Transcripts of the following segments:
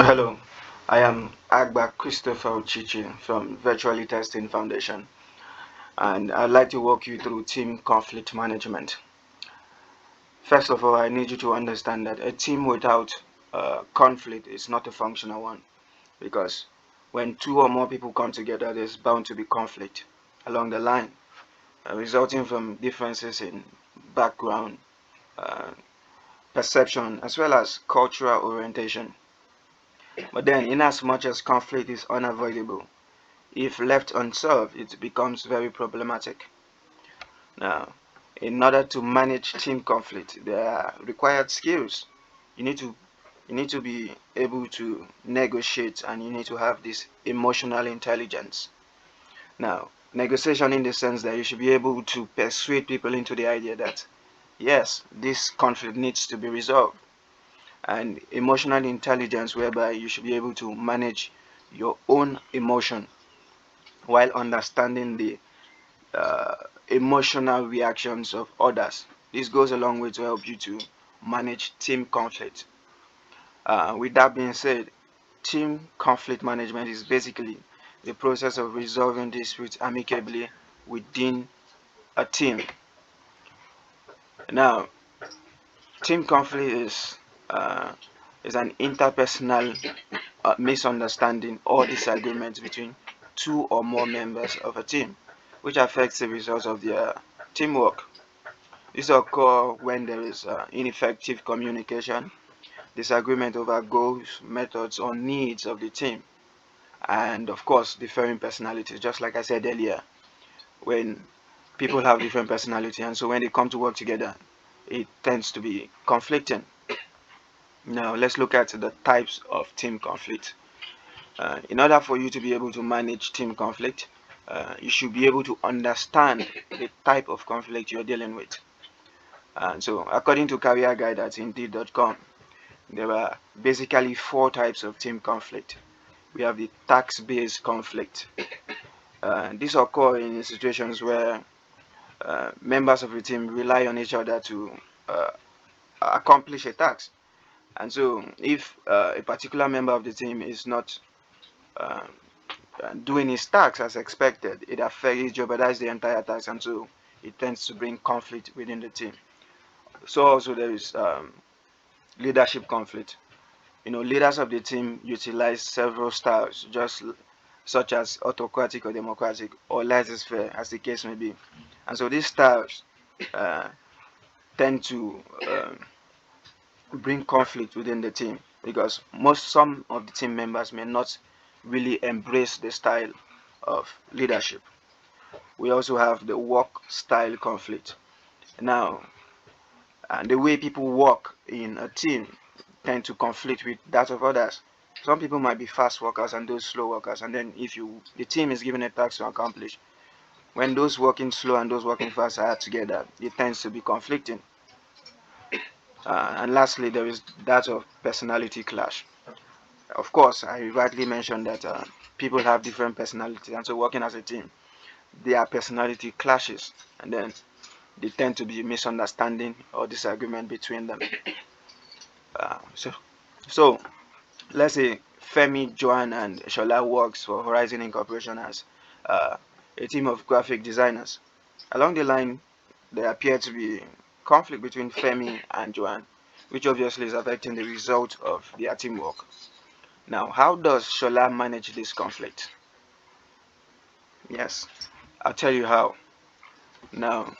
Hello, I am Agba Christopher Uchichi from Virtually Testing Foundation, and I'd like to walk you through team conflict management. First of all, I need you to understand that a team without conflict is not a functional one, because when two or more people come together, there's bound to be conflict along the line, resulting from differences in background, uh, perception, as well as cultural orientation. But then, in as much as conflict is unavoidable, if left unsolved, it becomes very problematic. Now, in order to manage team conflict, there are required skills. You need to you need to be able to negotiate, and you need to have this emotional intelligence. Now, negotiation in the sense that you should be able to persuade people into the idea that yes, this conflict needs to be resolved, and emotional intelligence whereby you should be able to manage your own emotion while understanding the uh, emotional reactions of others. This goes a long way to help you to manage team conflict. With that being said, team conflict management is basically the process of resolving disputes amicably within a team. Now, team conflict uh, is an interpersonal misunderstanding or disagreement between two or more members of a team, which affects the results of their teamwork. This occur when there is ineffective communication, disagreement over goals, methods, or needs of the team, and of course, differing personalities. Just like I said earlier, when people have different personality, and so when they come to work together, it tends to be conflicting. Now, let's look at the types of team conflict. In order for you to be able to manage team conflict, you should be able to understand the type of conflict you're dealing with. And so, according to career guide at indeed.com, there are basically four types of team conflict. We have the task-based conflict. These occur in situations where members of the team rely on each other to uh, accomplish a task. And so, if a particular member of the team is not uh, doing his task as expected, it jeopardizes the entire task, and so it tends to bring conflict within the team. So also there is leadership conflict. Leaders of the team utilize several styles, such as autocratic or democratic or laissez-faire, as the case may be. And so these styles uh, tend to bring conflict within the team because some of the team members may not really embrace the style of leadership. We also have the work style conflict. Now, and the way people work in a team tend to conflict with that of others. Some people might be fast workers and those slow workers, and then if the team is given a task to accomplish, when those working slow and those working fast are together, it tends to be conflicting. And lastly, there is that of personality clash. Of course, I rightly mentioned that people have different personalities, and so working as a team, their personality clashes, and then they tend to be misunderstanding or disagreement between them. Uh, so, so let's say Femi, Joan, and Shola works for Horizon Incorporation as uh, a team of graphic designers. Along the line, there appear to be conflict between Femi and Joan, which obviously is affecting the result of their teamwork. Now, how does Shola manage this conflict? Yes, I'll tell you how. Now,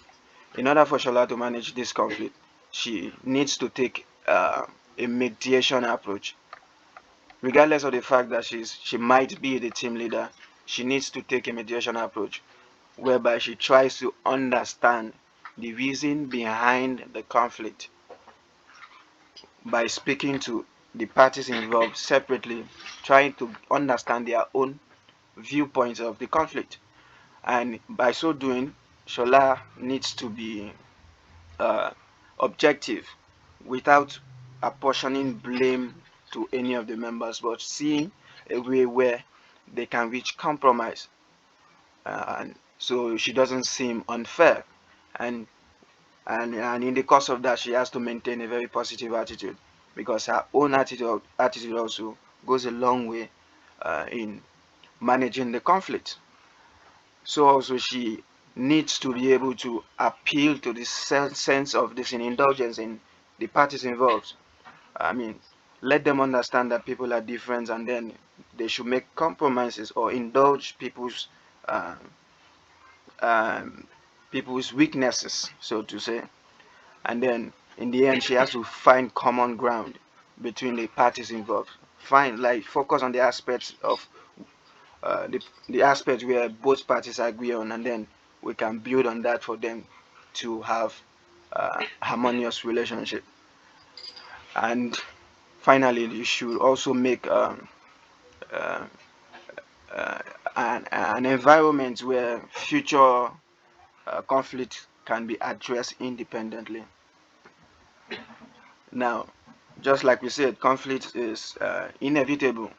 in order for Shola to manage this conflict, she needs to take a mediation approach. Regardless of the fact that she might be the team leader, she needs to take a mediation approach whereby she tries to understand the reason behind the conflict by speaking to the parties involved separately, trying to understand their own viewpoints of the conflict. And by so doing, Shola needs to be uh, objective without apportioning blame to any of the members, but seeing a way where they can reach compromise. And so she doesn't seem unfair. And, and in the course of that, she has to maintain a very positive attitude because her own attitude also goes a long way in managing the conflict. So also she needs to be able to appeal to this sense of this indulgence in the parties involved. I mean, let them understand that people are different, and then they should make compromises or indulge uh, um, people's weaknesses, so to say. And then in the end, she has to find common ground between the parties involved. Find, like, focus on the aspects of the aspects where both parties agree on, and then we can build on that for them to have harmonious relationship. And finally, you should also make uh, an environment where future conflict can be addressed independently. Now, just like we said, conflict is inevitable.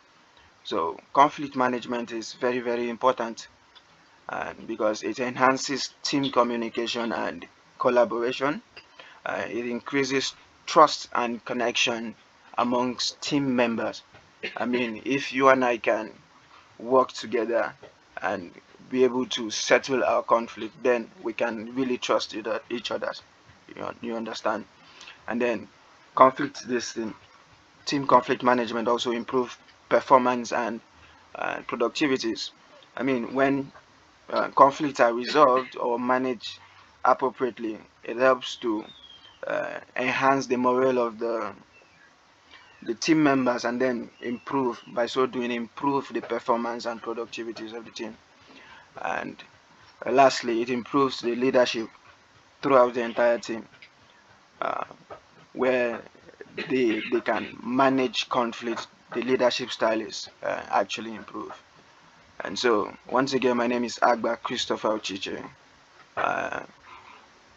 So conflict management is very, very important, because it enhances team communication and collaboration. It increases trust and connection amongst team members. I mean, if you and I can work together and be able to settle our conflict, then we can really trust each other. You understand? And then conflict this thing, team conflict management also improve performance and productivities. I mean, when conflicts are resolved or managed appropriately, it helps to enhance the morale of the team members, and then improve, by so doing, improve the performance and productivities of the team. And lastly, it improves the leadership throughout the entire team, uh, where they can manage conflict. The leadership style is actually improved. And so, once again, my name is Agba Christopher Ochiche. Uh,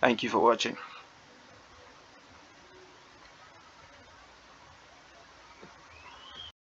Thank you for watching.